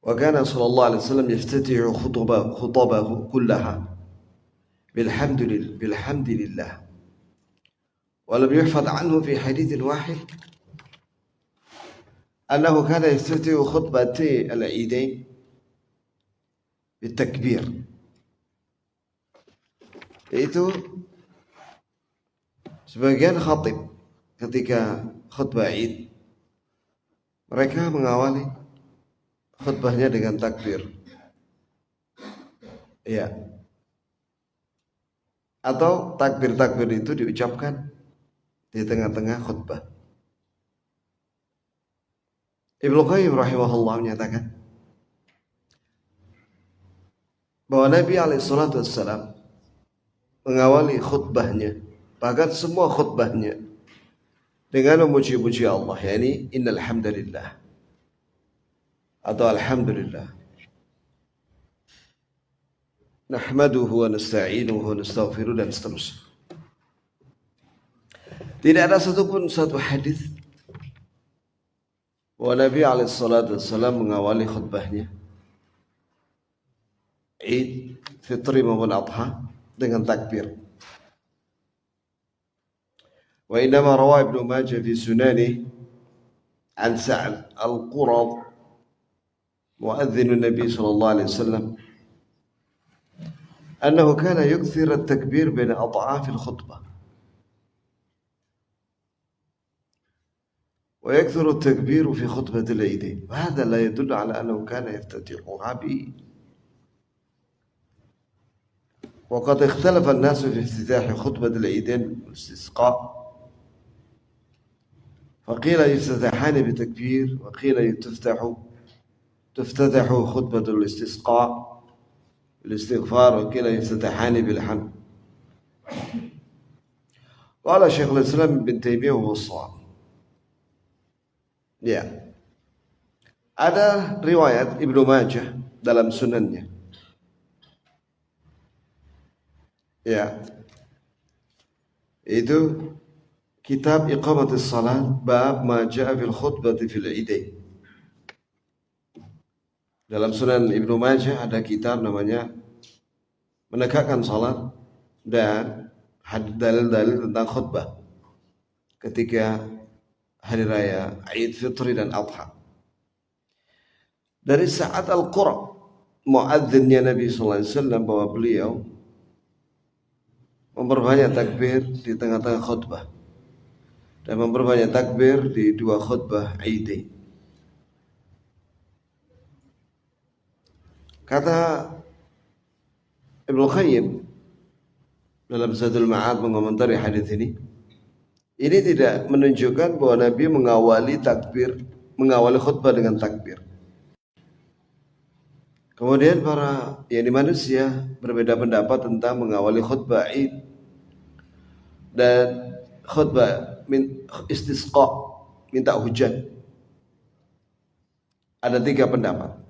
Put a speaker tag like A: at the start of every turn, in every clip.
A: وكان صلى الله عليه وسلم يفتتح خطبه كلها بالحمد لله ولم يحفظ عنه في حديث واحد أنه كان يفتتح خطبتي العيدين بالتكبير. Itu sebagian khatib ketika khutbah Id mereka mengawali khutbahnya dengan takbir. Ya. Atau takbir-takbir itu diucapkan di tengah-tengah khutbah. Ibnu Qayyim rahimahullah menyatakan bahwa Nabi SAW mengawali khutbahnya, bahkan semua khutbahnya, dengan memuji-muji Allah, yakni innal hamdalillah atau alhamdulillah nahmaduhu wa nasta'inuhu wa nastaghfiruh dan seterusnya. Tidak ada satupun satu hadis bahwa Nabi SAW mengawali khutbahnya Id, Fitri maupun Adha dengan takbir. Wa innama rawa Ibnu Majah fi sunanihi an Sa'd al-Qurad muadzin Nabi sallallahu alaihi wasallam annahu kana yukthir at-takbir baina ad'af al-khutbah wa yakthuru at-takbir fi khutbah al-Eid. Hadha la yadullu ala annahu kana yaftatihuha bi. وقد اختلف الناس في افتتاح خطبة العيدين والاستسقاء فقيل يفتتحان بتكبير وقيل تفتتح خطبة الاستسقاء بالاستغفار وقيل يفتتحان بالحمد. قال شيخ الإسلام ابن تيمية وهو الصواب. Ya, ada riwayat Ibnu Majah dalam sunannya. Ya, itu kitab Iqamatis Salat bab ma ja'a fil khutbati fil idain. Dalam Sunan Ibnu Majah ada kitab namanya menegakkan salat dan dalil-dalil tentang khutbah ketika hari raya Id Fitri dan Adha. Dari Sa'ad al-Qura, muadzinnya Nabi sallallahu alaihi wasallam, bahwa beliau memperbanyak takbir di tengah-tengah khutbah dan memperbanyak takbir di dua khutbah Idain. Kata Ibnu Qayyim dalam Zadul Ma'ad mengomentari hadis ini tidak menunjukkan bahwa Nabi mengawali khutbah dengan takbir. Kemudian para manusia berbeda pendapat tentang mengawali khutbah Id dan khutbah istisqa, minta hujan. Ada 3 pendapat.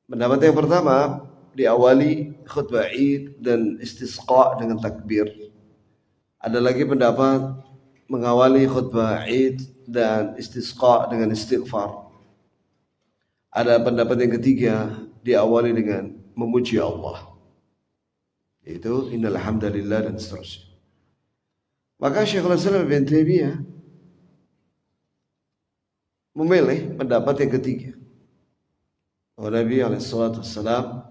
A: Pendapat yang pertama, diawali khutbah Id dan istisqa dengan takbir. Ada lagi pendapat mengawali khutbah Id dan istisqa dengan istighfar. Ada pendapat yang ketiga, diawali dengan memuji Allah, yaitu innal hamdalillah dan seterusnya. Maka Syekhul Islam Ibnu Taimiyah memilih pendapat yang ketiga, bahwa Nabi SAW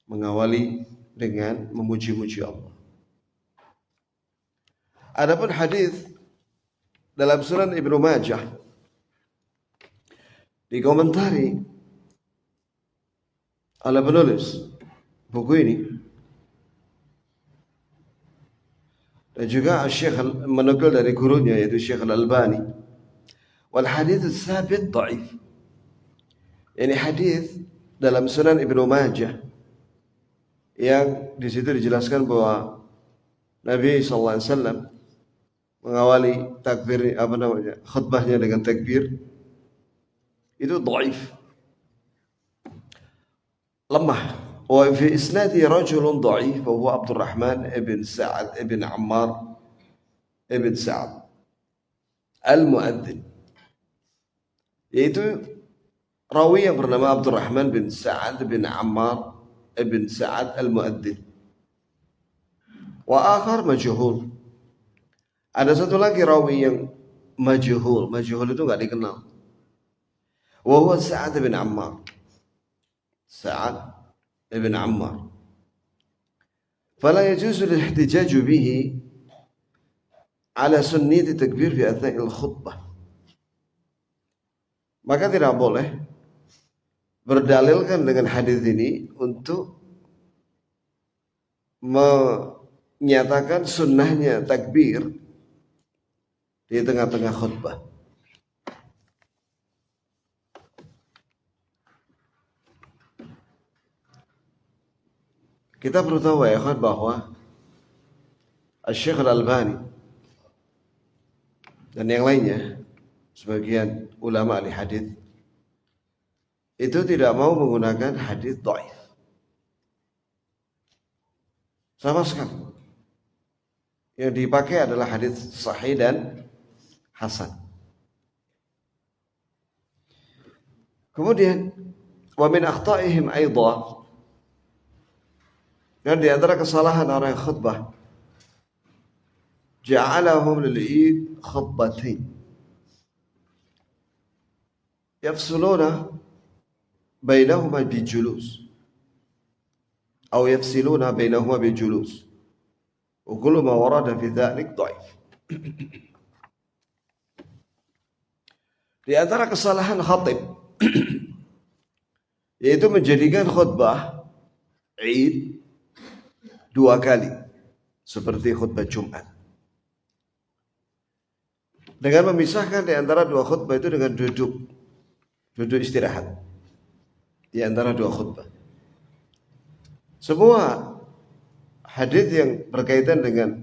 A: mengawali dengan memuji-muji Allah. Adapun hadis dalam Sunan Ibnu Majah dikomentari oleh penulis buku ini dan juga Syekh menukil dari gurunya yaitu Syekh Al-Albani. Wal hadits tsabit dhaif. Ini hadis dalam Sunan Ibnu Majah yang di situ dijelaskan bahwa Nabi sallallahu alaihi wasallam mengawali takbir khutbahnya dengan takbir, itu dhaif, lemah. Wa fi isnadi rajulun dhaif wa huwa Abdurrahman ibn Sa'ad ibn Ammar ibn Sa'ad al-Mu'adzin, yaitu rawi yang bernama Abdurrahman bin Sa'ad bin Ammar bin Sa'ad al-Mu'adzin. Wa akhar majhul. Ada satu lagi rawi yang majhul. Majhul itu enggak dikenal. Wa huwa Sa'ad bin Ammar. Sa'ad bin Ammar. Fala yajuzu al-ihtijaj bihi ala sunniyat takbir fi athna' al-khutbah. Maka tidak boleh berdalilkan dengan hadis ini untuk menyatakan sunnahnya takbir di tengah-tengah khutbah. Kita perlu tahu ya ikhwan bahwa Syekh Al-Albani dan yang lainnya, sebagian ulama ahli hadis itu tidak mau menggunakan hadis dhaif sama sekali. Yang dipakai adalah hadis sahih dan hasan. Kemudian wa min akhta'ihim aidan, dan di antara kesalahan orang yang khutbah, ja'alahum lil-id khutbatain yafsuluna bainahuma bijulus atau yafsiluna bainahuma bijulus wa kullu ma warada fi dzalik dhaif. Di antara kesalahan khatib yaitu menjadikan khutbah Id dua kali seperti khutbah Jumat, dengan memisahkan di antara dua khutbah itu dengan duduk istirahat di antara dua khutbah. Semua hadis yang berkaitan dengan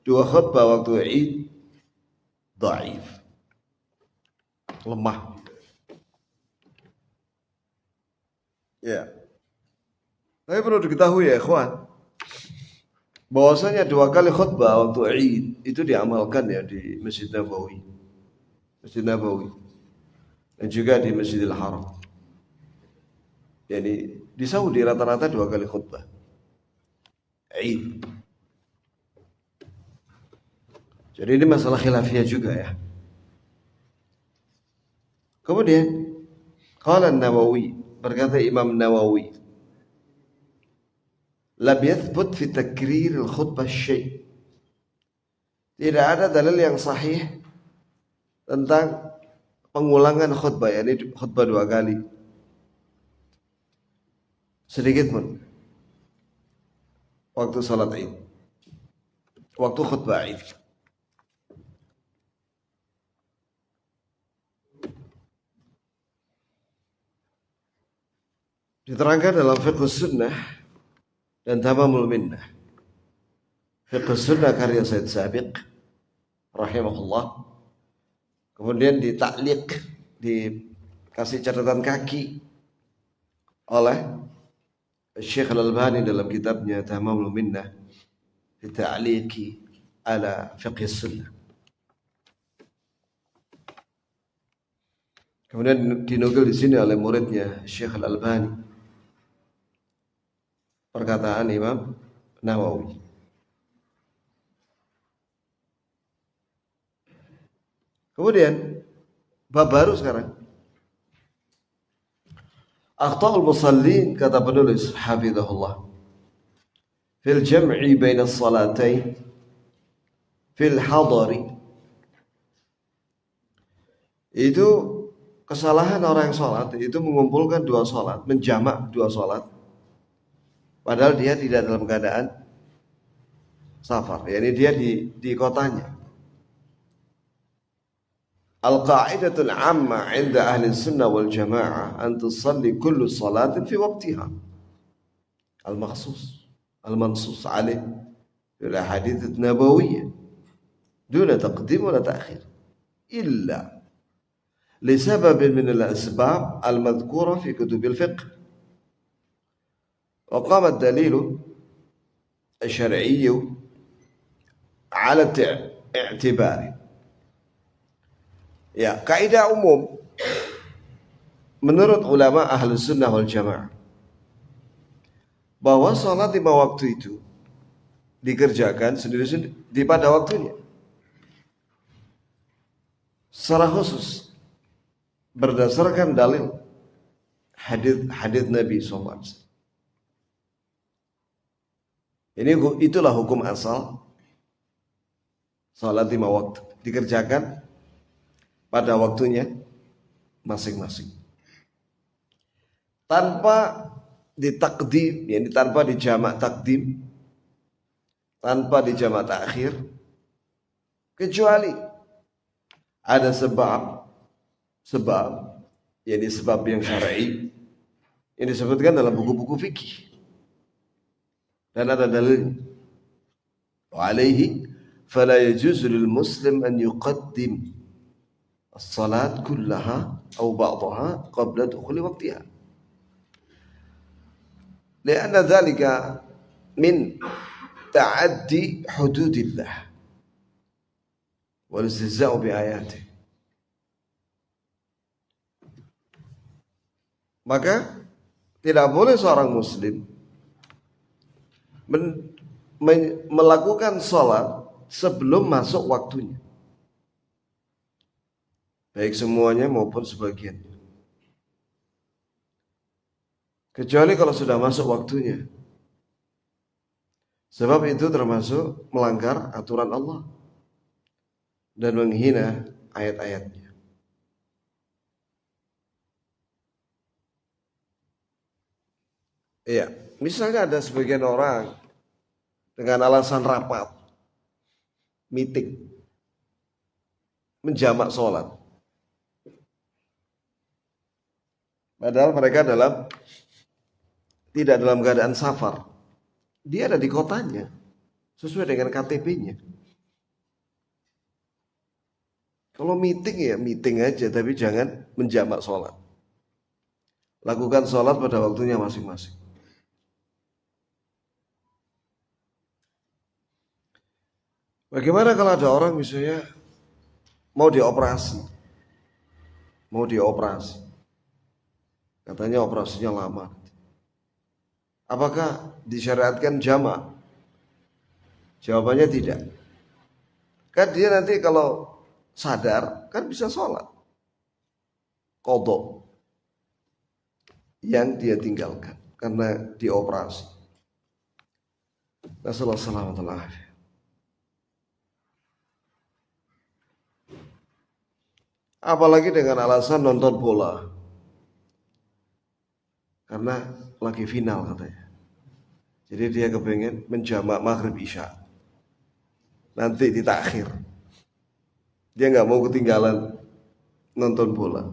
A: dua khutbah waktu Id dhaif, lemah. Ya. Tapi perlu diketahui ya ikhwan, bahwasanya dua kali khutbah waktu Id itu diamalkan ya di Masjid Nabawi dan juga di Masjidil Haram. Jadi di Saudi rata-rata dua kali khutbah Id. Jadi ini masalah khilafiyah juga ya. Kemudian qala An-Nawawi, berkata Imam Nawawi, lam yathbut fi takrir al-khutbah syai'. Tidak ada dalil yang sahih tentang pengulangan khutbah, yakni khutbah dua kali, sedikit pun waktu salat Id, waktu khutbah Id. Diterangkan dalam Fiqh Sunnah dan Tamamul Minnah. Fiqh Sunnah karya Said Sabiq rahimahullah. Kemudian ditaklik, dikasih catatan kaki oleh Syekh Al-Albani dalam kitabnya Tamamul Minnah fi ta'liqi ala Fiqh Sunnah. Kemudian dinukil di sini oleh muridnya Syekh Al-Albani perkataan Imam Nawawi. Kemudian bab baru sekarang, akhta'ul musallin, kata penulis hafizahullah, fil jam'i baina as-salatain fil hadari. Itu kesalahan orang yang sholat itu mengumpulkan dua sholat, menjamak dua sholat, padahal dia tidak dalam keadaan safar, yakni dia di kotanya. Al-qa'idatul 'amma 'inda ahli sunnah wal jamaah an tusalli kullu salatin fi waqtiha al-makhsus al-mansus 'alaih fil ahadits an-nabawiyyah duna taqdim wala ta'khir illa lisabab min al-asbab al-madhkura fi kutub al-fiqh. Wa qama ad-dalil asy-syar'i 'ala i'tibari. Ya, kaidah umum menurut ulama Ahlus Sunnah wal Jamaah bahwa sholat 5 waktu itu dikerjakan sendiri-sendiri di pada waktunya. Secara khusus berdasarkan dalil hadis Nabi SAW. Itulah hukum asal salat 5 waktu dikerjakan pada waktunya masing-masing tanpa ditakdim, yakni tanpa dijamak takdim, tanpa dijamak takhir, kecuali ada sebab yakni sebab yang syar'i yang disebutkan dalam buku-buku fikih dan ada dalilnya. Wa alaihi fala yajuzu lil muslim an yuqaddim as-salat kullaha aw ba'daha qabla dukhuli waqtiha. Lianna dhalika min ta'addi hududillah wal istihza'u bi ayatihi. Maka tidak boleh seorang muslim melakukan sholat sebelum masuk waktunya, baik semuanya maupun sebagian, kecuali kalau sudah masuk waktunya, sebab itu termasuk melanggar aturan Allah dan menghina ayat-ayatnya. Iya, misalnya ada sebagian orang dengan alasan rapat, meeting, menjamak sholat, padahal mereka tidak dalam keadaan safar. Dia ada di kotanya sesuai dengan KTP-nya. Kalau meeting ya meeting aja, tapi jangan menjamak sholat. Lakukan sholat pada waktunya masing-masing. Bagaimana kalau ada orang misalnya mau dioperasi, katanya operasinya lama, apakah disyariatkan jamak? Jawabannya tidak. Kan dia nanti kalau sadar kan bisa sholat qadha yang dia tinggalkan karena dioperasi. Nasallallahu alaihi wasallam. Apalagi dengan alasan nonton bola, karena lagi final katanya. Jadi dia kepengen menjamak maghrib isya, nanti ditakhir. Dia nggak mau ketinggalan nonton bola.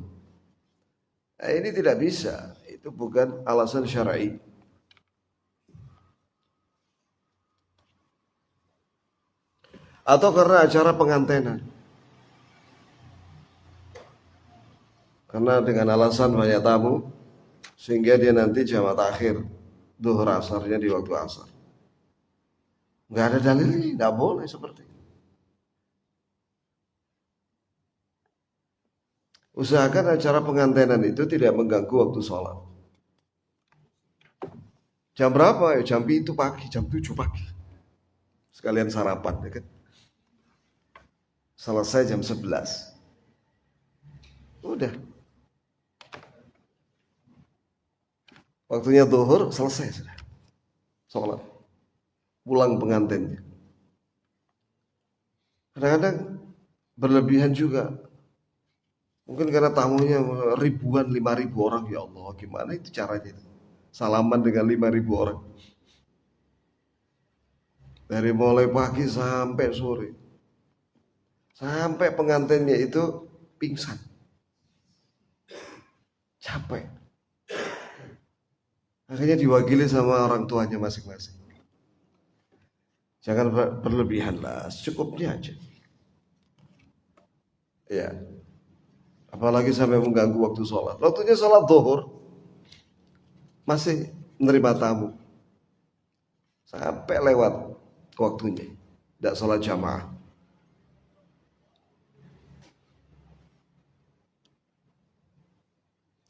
A: Nah, ini tidak bisa. Itu bukan alasan syar'i. Atau karena acara pengantenan. Karena dengan alasan banyak tamu, sehingga dia nanti jamak takhir duhur asarnya di waktu asar. Nggak ada dalilnya, nggak boleh seperti itu. Usahakan acara pengantenan itu tidak mengganggu waktu sholat. Jam berapa? Ya jam itu pagi, jam 7 pagi. Sekalian sarapan, ya kan? Selesai jam 11. Udah. Waktunya zuhur selesai sudah. Sholat. Pulang pengantinnya. Kadang-kadang berlebihan juga. Mungkin karena tamunya ribuan, 5.000 orang. Ya Allah, gimana itu caranya? Salaman dengan 5.000 orang. Dari mulai pagi sampai sore. Sampai pengantinnya itu pingsan. Capek. Akhirnya diwakili sama orang tuanya masing-masing. Jangan berlebihan lah, secukupnya aja. Ya. Apalagi sampai mengganggu waktu sholat. Waktunya sholat zuhur, masih menerima tamu. Sampai lewat waktunya. Tidak sholat jamaah.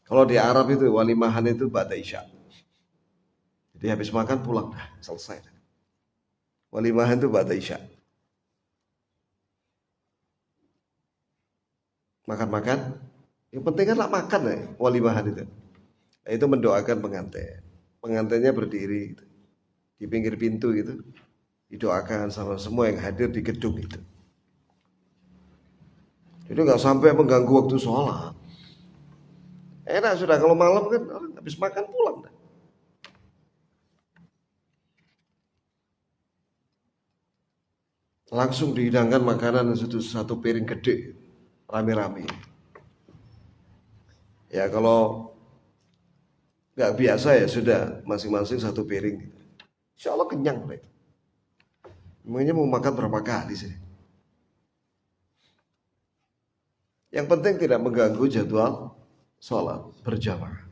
A: Kalau di Arab itu walimahan itu ba'da isya. Jadi habis makan pulang dah, selesai. Walimahan itu ba'da isya. Makan-makan, yang penting kan lah makan ya, walimahan itu. Nah, itu mendoakan pengantin. Pengantinnya berdiri gitu, di pinggir pintu gitu, didoakan sama semua yang hadir di gedung itu. Jadi nggak sampai mengganggu waktu sholat. Enak sudah, kalau malam kan orang habis makan pulang. Langsung dihidangkan makanan satu piring gede, rame-rame. Ya kalau nggak biasa ya sudah masing-masing satu piring. Insya Allah kenyang mereka. Memangnya mau makan berapa kali sih? Yang penting tidak mengganggu jadwal sholat berjamaah.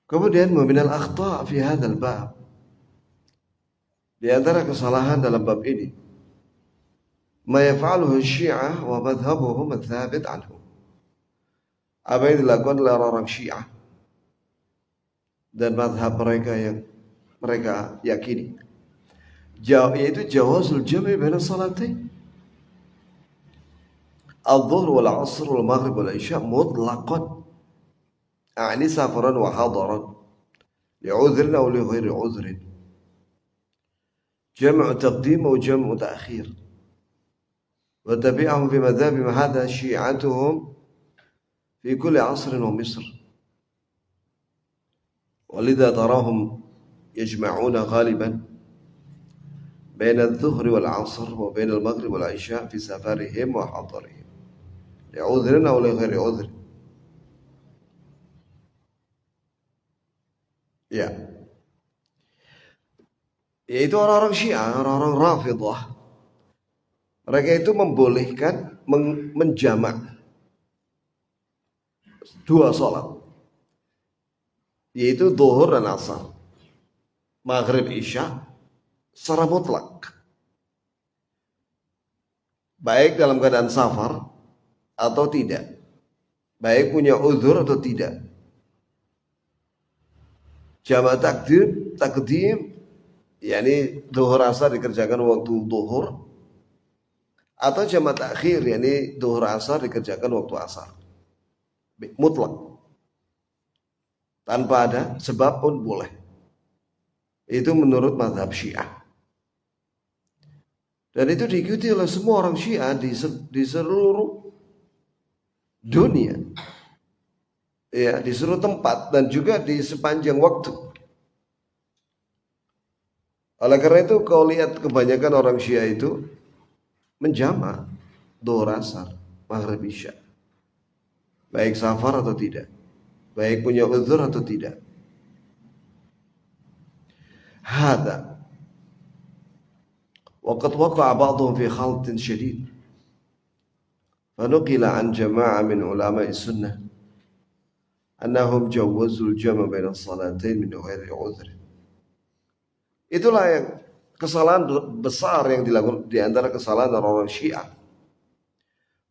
A: Kemudian meminal akhta' fi hadzal bab. Di antara kesalahan dalam bab ini, ma yaf'aluhu Syiah wa madhhabuhum ats-tsabit anhum. Apa yang dilakukan oleh orang Syiah dan madhab mereka yang mereka yakini, yaitu jawazul jam'i baina salatain al-dhuhr wal 'asr wal maghrib wal isya mutlaqan. أعني سفرا وحضرا لعذر أو لغير عذر جمع تقديم وجمع تأخير وتبعهم في مذهبهم هذا شيعتهم في كل عصر ومصر ولذا تراهم يجمعون غالبا بين الظهر والعصر وبين المغرب والعشاء في سفرهم وحضرهم لعذر أو لغير عذر. Ya, yaitu orang-orang Syiah, orang-orang Rafidhah. Mereka itu membolehkan menjamak dua sholat, yaitu zuhur dan asar, maghrib isya secara mutlak, baik dalam keadaan safar atau tidak, baik punya uzur atau tidak. Jamak takdim, yakni zuhur asar dikerjakan waktu zuhur, atau jamak takhir, yakni zuhur asar dikerjakan waktu asar. Mutlak. Tanpa ada sebab pun boleh. Itu menurut mazhab Syiah. Dan itu diikuti oleh semua orang Syiah di seluruh dunia. Ya, di seluruh tempat dan juga di sepanjang waktu. Oleh karena itu kau lihat kebanyakan orang Syiah itu menjamak zuhur asar, maghrib isya, baik safar atau tidak, baik punya uzur atau tidak. Hada وقد وقع بعضهم في خلط شديد فنقل عن جماعة من علماء السنة أنهم جوزوا الجمع بين الصلاتين من غير عذر. Itulah yang kesalahan besar yang dilakukan di antara kesalahan orang Syiah.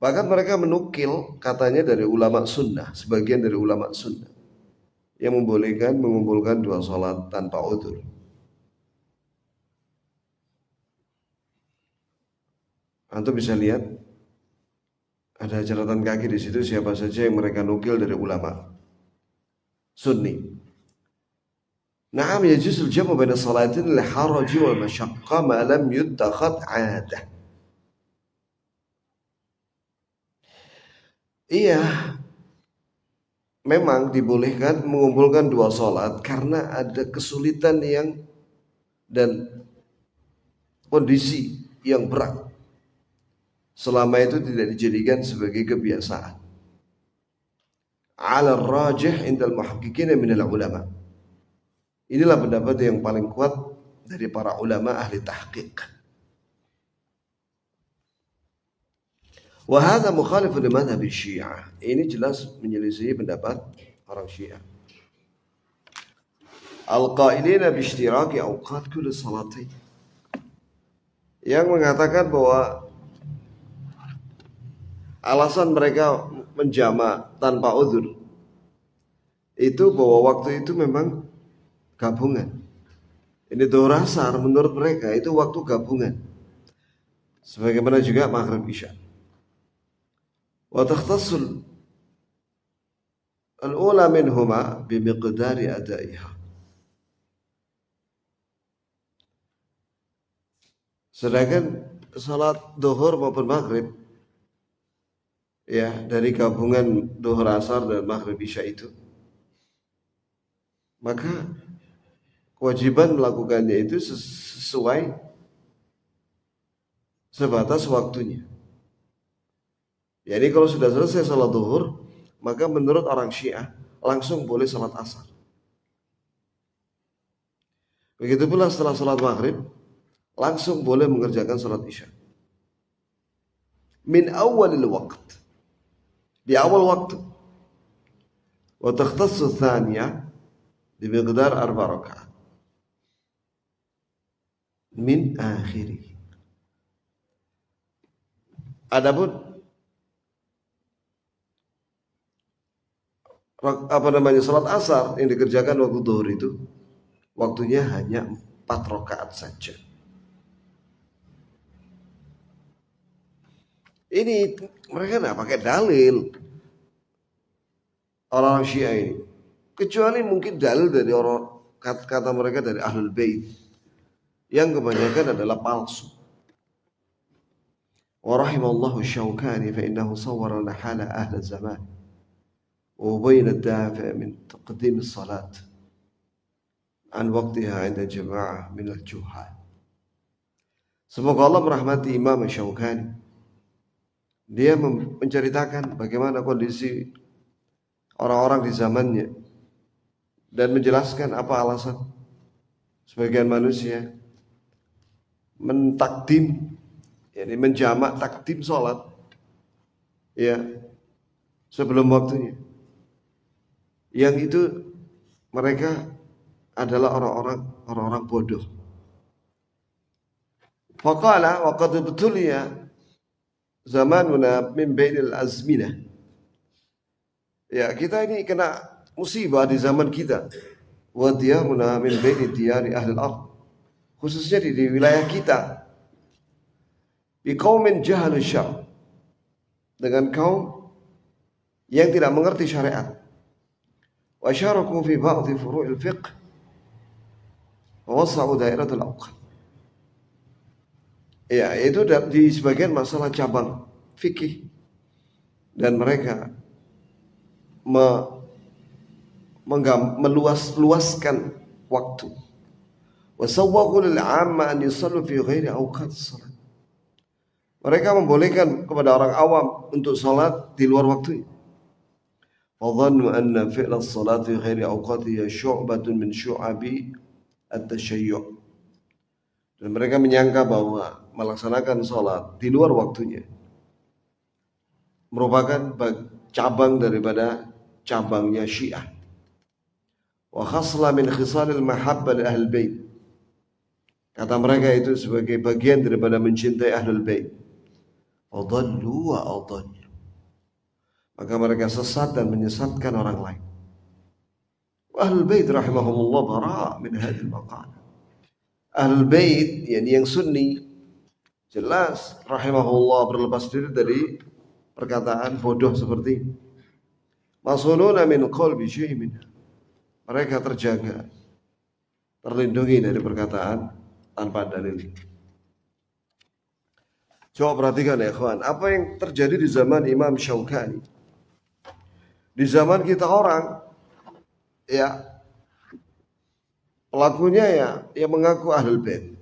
A: Bahkan mereka menukil katanya dari ulama sunnah, sebagian dari ulama sunnah yang membolehkan mengumpulkan dua salat tanpa udzur. Antum bisa lihat ada catatan kaki di situ siapa saja yang mereka nukil dari ulama Sunni. Naam yajuzul jam'u baina salatin li haraji wal mashaqqa ma lam yuttakhad 'adah. Iya, memang dibolehkan mengumpulkan dua salat karena ada kesulitan dan kondisi yang berat. Selama itu tidak dijadikan sebagai kebiasaan. Ala rajih indal muhaqqiqin min al-ulama. Inilah pendapat yang paling kuat dari para ulama ahli tahqiq. Wa hadha mukhalif li madhhab Syiah. Ini jelas menyelisihi pendapat orang Syiah. Al-qailina bi ishtiraki awqat kulli salatain. Yang mengatakan bahwa alasan mereka menjamak tanpa uzur itu bahwa waktu itu memang gabungan. Ini dhuhr asar menurut mereka itu waktu gabungan. Sebagaimana juga maghrib isya. Wa takhtassul al-ula minhuma bimiqdari adaiha. Sedangkan salat zuhur maupun maghrib ya dari gabungan dhuhr asar dan maghrib isya itu, maka kewajiban melakukannya itu sesuai sebatas waktunya. Jadi kalau sudah selesai salat zuhur, maka menurut orang Syiah langsung boleh salat asar. Begitu pula setelah salat maghrib langsung boleh mengerjakan salat isya. Min awalil waqt, di awal waktu. Wa takhtassu tsaniyah bi miqdar 4 rakaat min akhirih. Adapun salat asar yang dikerjakan waktu zuhur itu waktunya hanya 4 rakaat saja. Ini mereka nggak pakai dalil orang Syiah ini, kecuali mungkin dalil dari orang kata mereka dari Ahlul Bait yang kebanyakan adalah palsu. Wa rahimallahu Syaukani fa innahu sawwara lana hala ahli zaman wa bayna ad-dafi' min taqdim as-salat an waqtiha 'inda jama'ah min al-juhal. Semoga Allah merahmati Imam Syaukani. Dia menceritakan bagaimana kondisi orang-orang di zamannya dan menjelaskan apa alasan sebagian manusia mentakdim, yakni menjamak takdim sholat ya sebelum waktunya. Yang itu mereka adalah orang-orang bodoh. Faqala wa qad ibtuliya zamanuna min bainil azminah. Ya, kita ini kena musibah di zaman kita. Wa diyaruna min baini diyari ahli al-ard. Khususnya di wilayah kita. Bi qaumin jahalu syar'. Dengan kaum yang tidak mengerti syariat. Wa syaraku fi ba'dhi furu'il fiqh. Wa wasa'u dairatul awqat. Ya, itu di sebagian masalah cabang fikih, dan mereka meluaskan waktu. Wasawwaqu lil 'amma an yusallu fi ghairi awqatis salat. Mereka membolehkan kepada orang awam untuk salat di luar waktunya. Wa dhannu anna fi'la as-salat fi ghairi awqatiha syu'batun min syu'abi at-tashayyu'. Dan mereka menyangka bahwa melaksanakan sholat di luar waktunya merupakan cabang daripada cabangnya Syiah. Wa khasla min khisalil mahabbah li ahlul bait. Kata mereka itu sebagai bagian daripada mencintai ahlul bait. Adallu wa adallu. Maka mereka sesat dan menyesatkan orang lain. Ahlul bait rahimahumullah bara' min hadhil maqalah. Ahlul bait yang sunni jelas rahimahullah berlepas diri dari perkataan bodoh seperti ini. Masuluna min qalbi syai'in. Mereka terjaga, terlindungi dari perkataan tanpa dalil. Coba perhatikan ya ikhwan, apa yang terjadi di zaman Imam Syaukani. Di zaman kita orang ya pelakunya ya mengaku ahlul bait.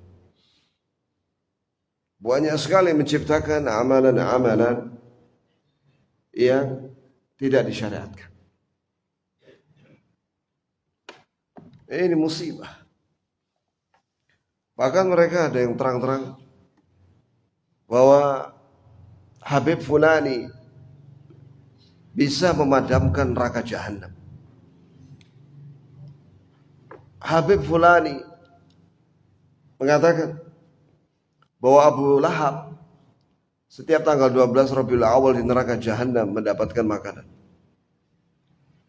A: Banyak sekali menciptakan amalan-amalan yang tidak disyariatkan. Ini musibah. Bahkan mereka ada yang terang-terang bahwa Habib Fulani bisa memadamkan neraka jahanam. Habib Fulani mengatakan bahwa Abu Lahab setiap tanggal 12 Rabiul Awal di neraka Jahannam mendapatkan makanan.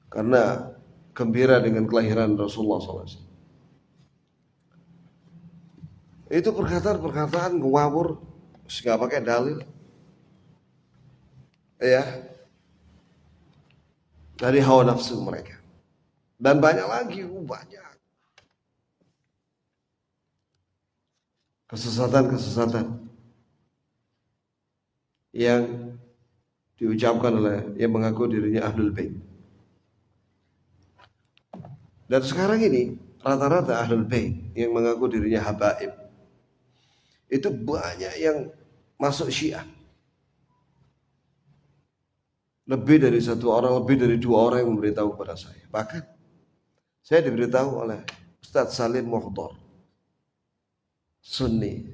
A: Karena gembira dengan kelahiran Rasulullah SAW. Itu perkataan-perkataan ngawur, nggak pakai dalil. Ya, dari hawa nafsu mereka. Dan banyak lagi, banyak. Kesesatan-kesesatan yang diucapkan oleh yang mengaku dirinya Ahlul Bait. Dan sekarang ini rata-rata Ahlul Bait yang mengaku dirinya habaib itu banyak yang masuk Syiah. Lebih dari satu orang, lebih dari 2 orang yang memberitahu kepada saya. Bahkan saya diberitahu oleh Ustadz Salim Mukhtar, Sunni,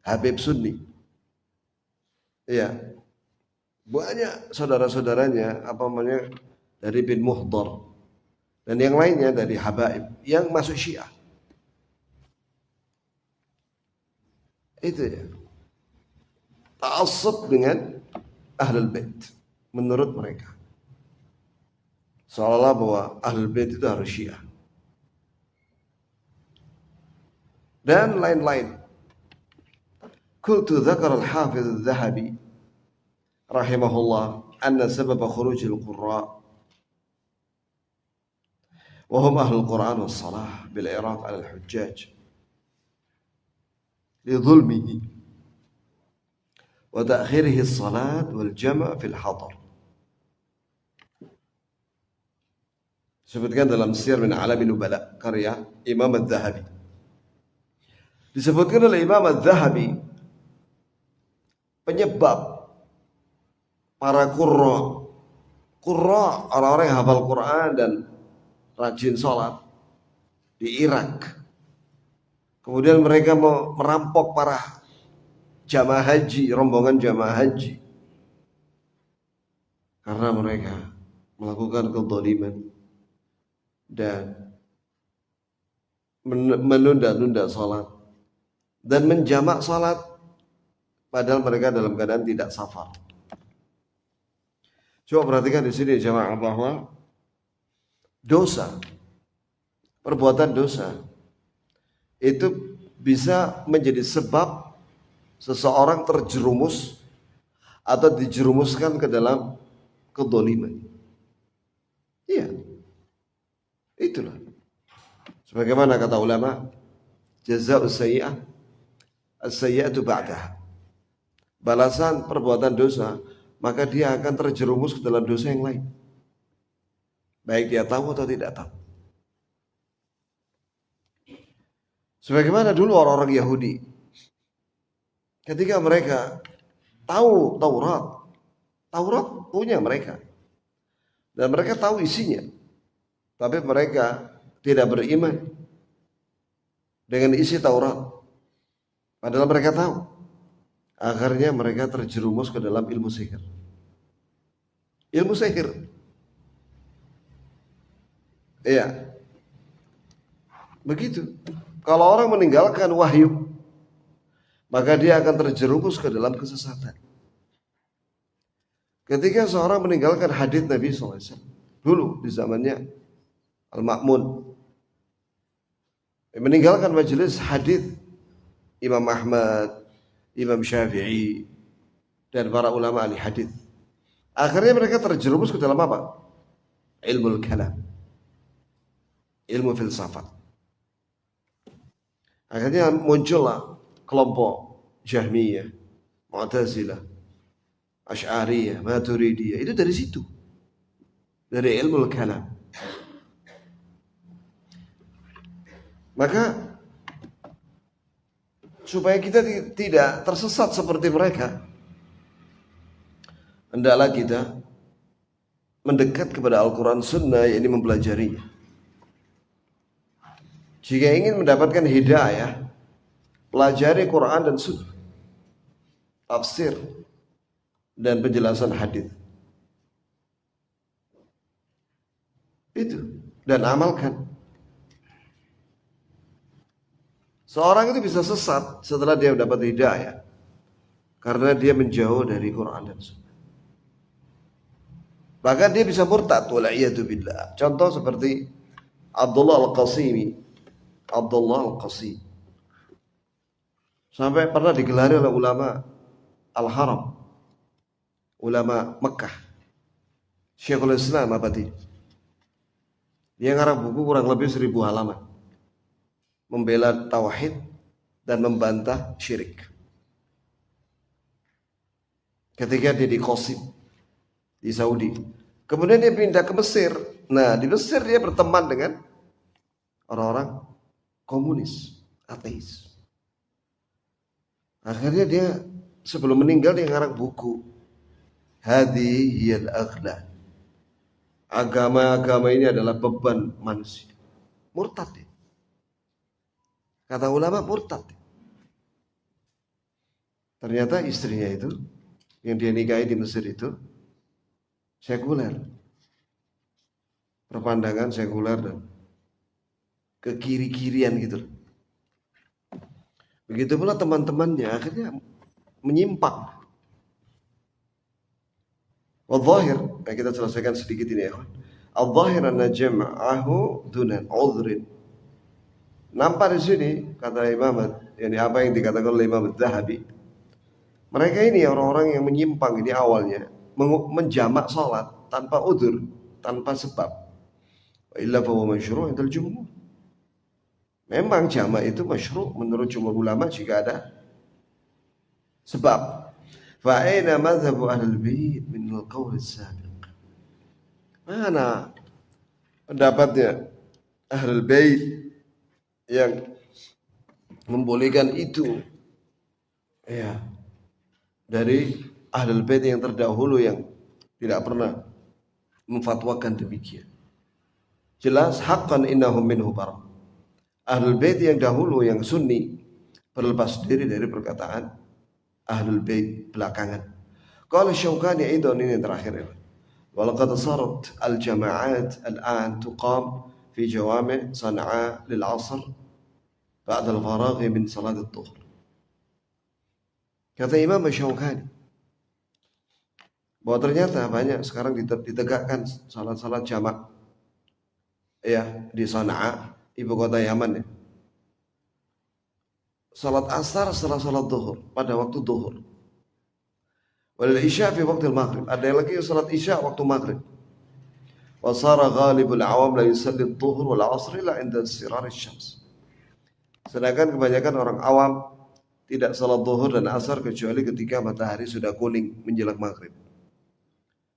A: Habib Sunni. Iya, banyak saudara-saudaranya dari bin Muhdar dan yang lainnya dari habaib yang masuk Syiah. Itu ya, ta'assub dengan Ahlul Bait menurut mereka, seolah-olah bahwa Ahlul Bait itu harus Syiah dan lain-lain. Qultu dzakara al-Hafiz al-Dhahabi rahimahullah anna sabab khuruj al-qurra wa hum ahlul Qur'an was salah bil Iraq ala al-hujjaj li dhulmihi wa ta'khirihi as-salat wal jam' fi al-hadar. Disebutkan dalam Siyar min A'lamin Nubala karya Imam Adz-Dzahabi. Disebutkan oleh Imam Adz-Dzahabi penyebab para qurra orang-orang yang hafal Quran dan rajin sholat di Irak. Kemudian mereka merampok para jamaah haji, rombongan jamaah haji, karena mereka melakukan kezaliman dan menunda-nunda sholat dan menjamak sholat padahal mereka dalam keadaan tidak safar. Coba perhatikan di sini jamaah bahwa dosa, perbuatan dosa itu bisa menjadi sebab seseorang terjerumus atau dijerumuskan ke dalam kedzaliman. Iya, itulah. Sebagaimana kata ulama, jazaa'us sayyi'ah as-sayyi'atu ba'daha. Balasan perbuatan dosa, maka dia akan terjerumus ke dalam dosa yang lain. Baik dia tahu atau tidak tahu. Sebagaimana dulu orang-orang Yahudi, ketika mereka tahu Taurat punya mereka, dan mereka tahu isinya, tapi mereka tidak beriman dengan isi Taurat, padahal mereka tahu. Akhirnya mereka terjerumus ke dalam ilmu sihir. Ilmu sihir. Iya. Begitu. Kalau orang meninggalkan wahyu, maka dia akan terjerumus ke dalam kesesatan. Ketika seorang meninggalkan hadits Nabi SAW, dulu di zamannya Al-Ma'mun, meninggalkan majelis hadits Imam Ahmad, Imam Syafi'i, dan para ulama ahli hadits, akhirnya mereka terjerumus ke dalam apa? Ilmu kalam, ilmu filsafat. Akhirnya muncullah kelompok Jahmiyah, Mu'tazilah, Asy'ariyah, Maturidiyah. Itu dari situ, dari ilmu kalam. Maka supaya kita tidak tersesat seperti mereka, hendaklah kita mendekat kepada Al-Quran Sunnah, yakni mempelajarinya. Jika ingin mendapatkan hidayah, pelajari Quran dan Sunnah, tafsir dan penjelasan hadis. Itu, dan amalkan. Seorang itu bisa sesat setelah dia mendapat hidayah karena dia menjauh dari Quran dan Sunnah. Bahkan dia bisa murtad, wala'iyadu billah. Contoh seperti Abdullah Al-Qasimi. Abdullah Al-Qasim sampai pernah digelari oleh ulama Al-Haram, ulama Mekah, Syekhul Islam Abadi. Dia ngarang buku kurang lebih 1000 halaman, membela tauhid dan membantah syirik. Ketika dia di Qasim di Saudi, kemudian dia pindah ke Mesir. Nah, di Mesir dia berteman dengan orang-orang komunis, ateis. Akhirnya dia sebelum meninggal dia ngarang buku Hadhiyal Aghlal. Agama-agama ini adalah beban manusia. Murtad dia. Kata ulama murtad. Ternyata istrinya itu yang dia nikahi di Mesir itu sekuler. Perpandangan sekuler dan kekiri-kirian gitu. Begitu pula teman-temannya akhirnya menyimpang. Wal-zahir, kita selesaikan sedikit ini ya. Al-zahir anna jam'ahu dunan udhrin. Nampak di sini kata Imam, yani apa yang dikatakan oleh Imam Adz-Dzahabi. Mereka ini orang-orang yang menyimpang ini awalnya menjamak salat tanpa udzur, tanpa sebab. Wa illa fa huwa masyru' indal jumhur. Memang jamak itu masyru' menurut jumhur ulama jika ada sebab. Fa aina madhhabu ahlul bait min al-qawl as-sabiq? Mana pendapatnya ahlul bait yang membolehkan itu? Ya, dari ahlul bait yang terdahulu yang tidak pernah memfatwakan demikian. Jelas haqqan innahum minhu bara'. Ahlul bait yang dahulu yang sunni berlepas diri dari perkataan ahlul bait belakangan. Qala Syaukani aidan ini terakhir. Walaqad sarat al-jama'at al-an tuqam fi jawami' Sana'a lil 'asr ba'da al-faragh min salat adh-dhuhr. Kata Imam Syaukani bahwa ternyata banyak sekarang ditegakkan salat-salat jamak ya di Sana'a, ibu kota Yaman ya. Salat asar setelah salat zuhur pada waktu zuhur. Wal isya fi waktu maghrib. Ada lagi salat isya waktu maghrib. Wa sara ghalibul awam la yusalli adh-dhuhr wal 'asr illa 'inda sirar asy-syams. Sedangkan kebanyakan orang awam tidak salat zuhur dan asar kecuali ketika matahari sudah kuning menjelang maghrib.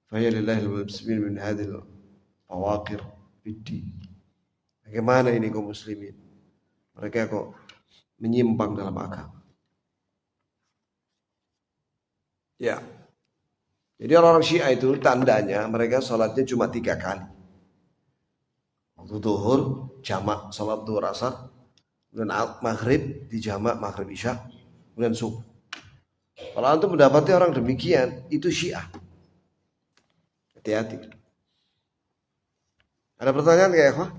A: Fa ya lillahi al-muslimin min hadhil fawaqir bid-din. Bagaimana ini kaum muslimin? Mereka kok menyimpang dalam agama. Ya. Jadi orang-orang Syiah itu tandanya mereka sholatnya cuma 3 kali. Waktu zuhur jamak salat zuhur asar, kemudian maghrib di jamak maghrib isya, kemudian subuh. Kalau antum mendapati orang demikian, itu Syiah. Hati-hati. Ada pertanyaan nggak ya, Pak?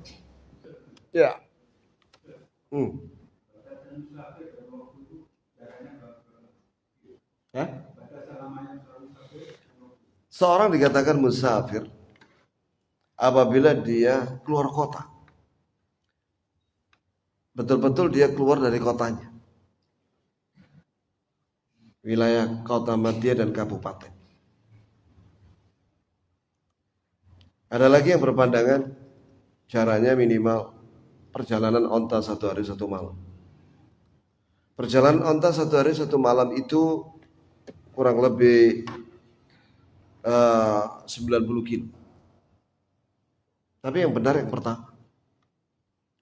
A: Ya. Ya? Seorang dikatakan musafir apabila dia keluar kota. Betul-betul dia keluar dari kotanya. Wilayah kota madya dan kabupaten. Ada lagi yang berpandangan caranya minimal perjalanan onta 1 hari 1 malam. Perjalanan onta 1 hari 1 malam itu kurang lebih 90 kilo. Tapi yang benar yang pertama.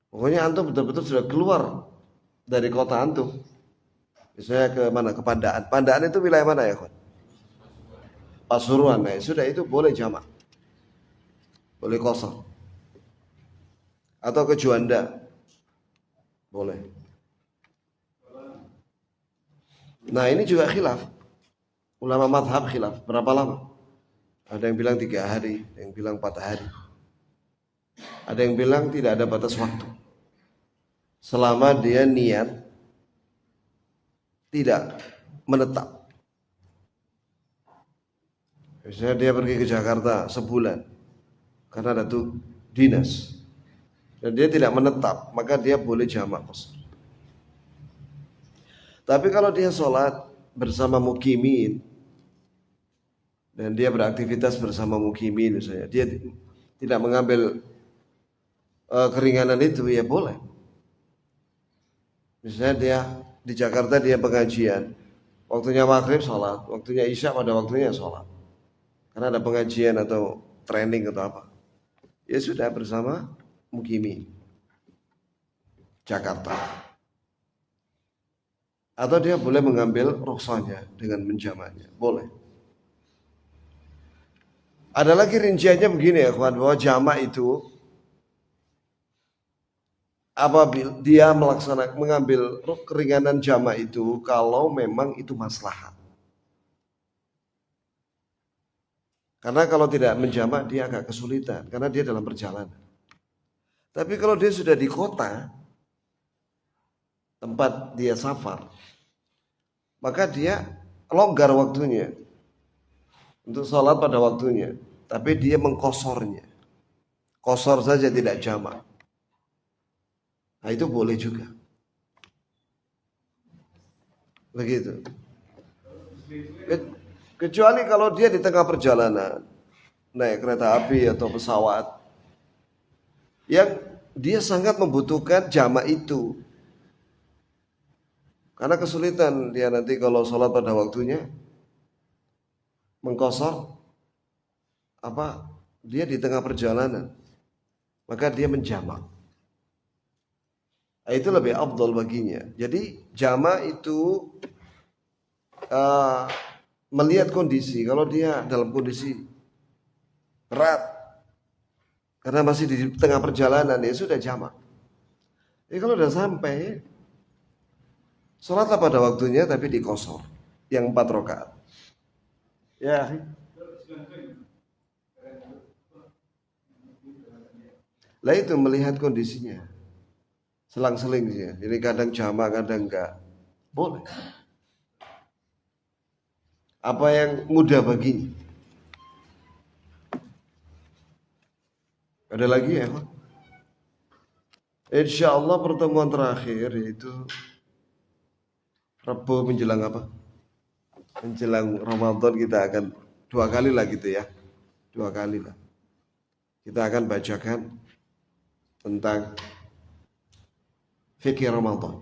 A: Pokoknya antum betul-betul sudah keluar dari kota antum. Misalnya ke mana? Ke Pandaan. Pandaan itu wilayah mana ya, kawan? Pasuruan. Nah, sudah itu boleh jamak. Boleh kosong. Atau ke Juanda. Boleh. Nah, ini juga khilaf. Ulama madhab khilaf. Berapa lama? Ada yang bilang 3 hari, ada yang bilang 4 hari. Ada yang bilang tidak ada batas waktu. Selama dia niat tidak menetap. Misalnya dia pergi ke Jakarta sebulan karena ada tuh dinas dan dia tidak menetap, maka dia boleh jamak qasar. Tapi kalau dia sholat bersama mukimin dan dia beraktivitas bersama mukimin misalnya, dia tidak mengambil keringanan itu, ya boleh. Misalnya dia di Jakarta dia pengajian, waktunya maghrib sholat, waktunya isya pada waktunya sholat, karena ada pengajian atau training atau apa, ya sudah bersama mukimin Jakarta. Atau dia boleh mengambil rukhsahnya dengan menjamaknya, boleh. Ada lagi rinciannya begini ya kawan, bahwa jamak itu apabila dia mengambil keringanan jamak itu kalau memang itu maslahat. Karena kalau tidak menjamak dia agak kesulitan karena dia dalam perjalanan. Tapi kalau dia sudah di kota tempat dia safar, maka dia longgar waktunya untuk sholat pada waktunya, tapi dia mengkosornya, kosor saja tidak jamak. Nah itu boleh juga. Begitu. Kecuali kalau dia di tengah perjalanan naik kereta api atau pesawat yang dia sangat membutuhkan jamak itu, karena kesulitan dia nanti kalau sholat pada waktunya mengkosor apa, dia di tengah perjalanan, maka dia menjamak. Itu lebih afdal baginya. Jadi jamak itu melihat kondisi. Kalau dia dalam kondisi berat karena masih di tengah perjalanan, ya sudah jamak. Jadi kalau sudah sampai, sholatlah pada waktunya tapi dikosor yang 4 rakaat. Ya. Lah itu melihat kondisinya. Selang-seling sih. Jadi kadang jamak, kadang enggak. Boleh. Apa yang mudah baginya. Ada lagi ya? Insya Allah pertemuan terakhir yaitu Rabu menjelang apa? Menjelang Ramadan kita akan 2 kali lah gitu ya. 2 kali lah. Kita akan bacakan tentang fikih Ramadan.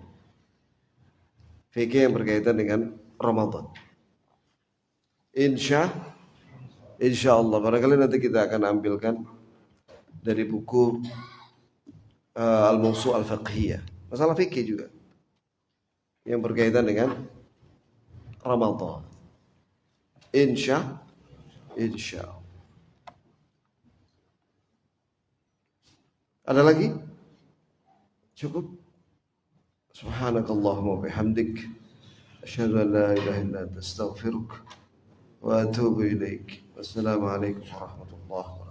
A: Fikih yang berkaitan dengan Ramadan. Insya Allah barangkali nanti kita akan ambilkan dari buku Al-Mawsu' Al-Fiqhiyah. Masalah fikih juga yang berkaitan dengan Ramadan. Insya Allah. Ada lagi? Cukup? Subhanakallahumma bihamdik asyhadu an la ilaha illa anta astaghfiruka wa atubu ilaik. Wassalamualaikum warahmatullahi wabarakatuh.